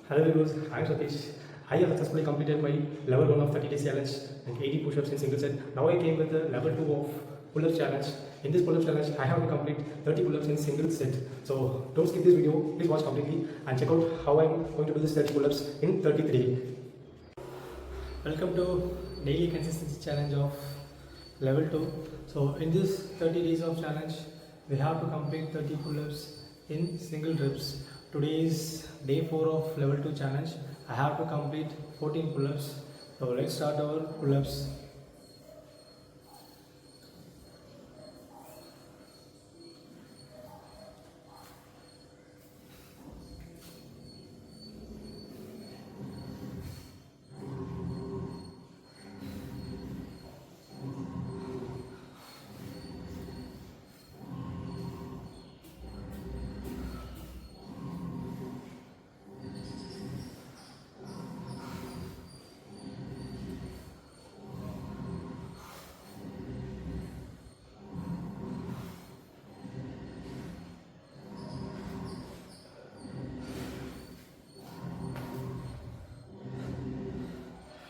Hello viewers, I am Satish. I have successfully completed my level 1 of 30 days challenge, like 80 push-ups in single set. Now I came with the level 2 of pull-ups challenge. In this pull-ups challenge, I have to complete 30 pull-ups in single set. So don't skip this video, please watch completely and check out how I am going to do this 30 pull-ups in 33. Welcome to daily consistency challenge of level 2. So in this 30 days of challenge, we have to complete 30 pull-ups in single reps. Today is day 4 of level 2 challenge. I have to complete 14 pull-ups. So let's start our pull-ups.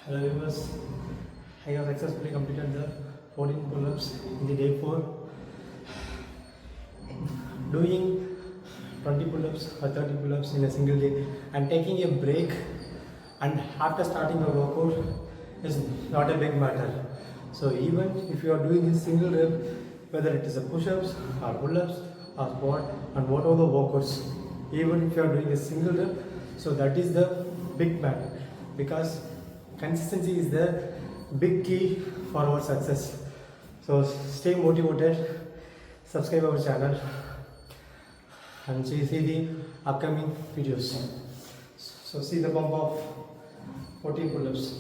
Hello viewers, I have successfully completed the 14 pull-ups in the day 4. Doing 20 pull-ups or 30 pull-ups in a single day and taking a break and after starting a workout is not a big matter. So even if you are doing a single rep, whether it is a push-ups or pull-ups or squat and whatever the workouts, even if you are doing a single rep, so that is the big matter, because consistency is the big key for our success. So stay motivated, subscribe our channel and see the upcoming videos. So see the pump of 14 pull-ups.